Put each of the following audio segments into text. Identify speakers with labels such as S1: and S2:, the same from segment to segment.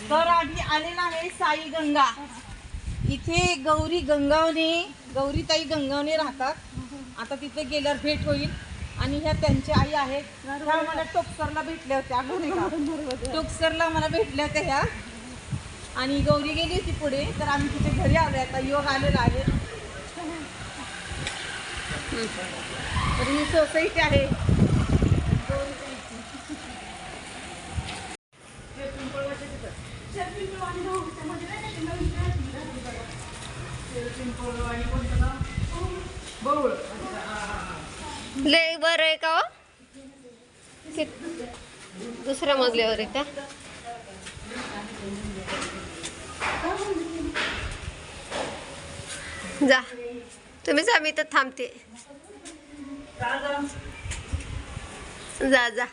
S1: तर आधी आलेला आहे साई गंगा. इथे गौरी गौरीताई गंगावणे राहतात. आता तिथे गेल्यावर भेट होईल. आणि ह्या त्यांच्या आई आहेत. ह्या मला टोकसरला भेटल्या होत्या. टोकसरला मला भेटल्या होत्या ह्या. आणि गौरी गेली होती पुढे. तर आम्ही तिथे घरी आलो. आता योग आलेला आहे. तर ही सोसायटी आहे.
S2: लय बरं आहे का? दुसऱ्या मजल्यावर आहे का? जा तुम्ही जा, मी तर थांबते. जा जा.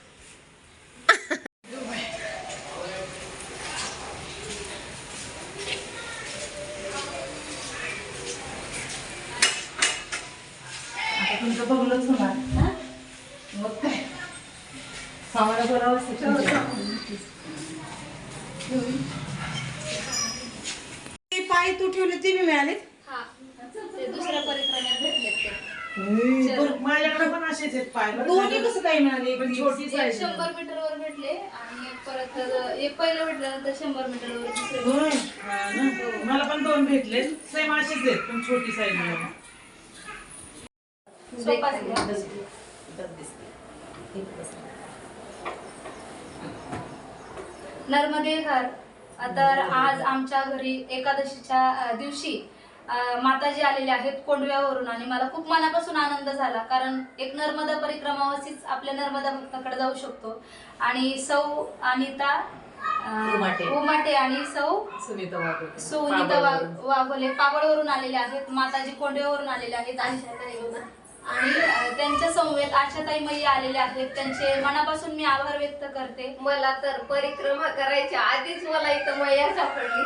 S1: तुमचं बघूनच होणार. मग काय आम्हाला बोलावं. पाय तू ठेवले ते मी मिळाले.
S3: दुसऱ्या परिक्रमात भेटले ते.
S1: माझ्याकडे पण असेच आहेत पाय. दोन्ही कसं काय मिळाले? छोटी साईज
S3: 100 मीटरवर भेटले आणि एक परत एक पहिलं भेटल्यानंतर 100 मीटरवर दुसरे.
S1: मला पण 2 भेटले. सेम असेच आहेत पण छोटी साईज मिळाली.
S3: नर्मदे हर. तर आज आमच्या घरी एकादशीच्या दिवशी माताजी आलेले आहेत कोंडव्यावरून आणि मला खूप मनापासून आनंद झाला. कारण एक नर्मदा परिक्रमावासीच आपल्या नर्मदा भक्ताकडे जाऊ शकतो. आणि सौ अनिता उमाटे आणि सौ सुनीता वाघोले पाबळवरून आलेले आहेत. माताजी कोंडव्यावरून आलेले आहेत. आणि त्यांच्या समवेत आशाताई मैया आलेल्या आहेत. त्यांचे मनापासून मी आभार व्यक्त करते.
S2: मला तर परिक्रमा करायच्या आधीच मला इथं मैया सापडली.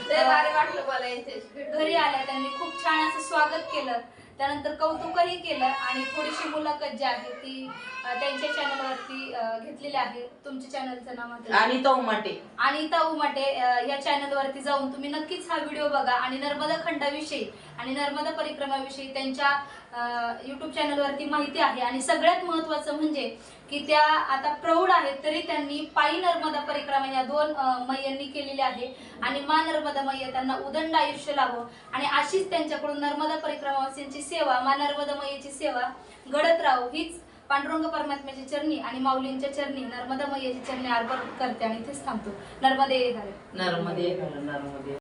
S2: लय भारी वाटलं मला यांच्याशी.
S3: घरी आल्या त्यांनी खूप छान असं स्वागत केलं. त्यानंतर कौतुकही केलं आणि थोडीशी मुलाखत जी आहे ती त्यांच्या चॅनलवरती घेतलेली आहे. तुमच्या चॅनलचं नाव अनिता उमाटे या चॅनलवरती जाऊन तुम्ही नक्कीच हा व्हिडिओ बघा. आणि नर्मदा खंडाविषयी आणि नर्मदा परिक्रमाविषयी त्यांच्या यूट्यूब चॅनलवरती माहिती आहे. आणि सगळ्यात महत्त्वाचं म्हणजे की त्या आता प्रौढ आहेत तरी त्यांनी पायी नर्मदा परिक्रमा या 2 मैयांनी केलेली आहे. आणि मा नर्मदा मैया त्यांना उदंड आयुष्य लाभो आणि अशीच त्यांच्याकडून नर्मदा परिक्रमावासींची सेवा, मा नर्मदा मैयाची सेवा घडत राहो हीच पांडुरंग परमात्म्याच्या चरणी आणि माऊलींच्या चरणी नर्मदा मैयाच्या चरणी अर्पण करते. आणि इथेच थांबतो. नर्मदे हर.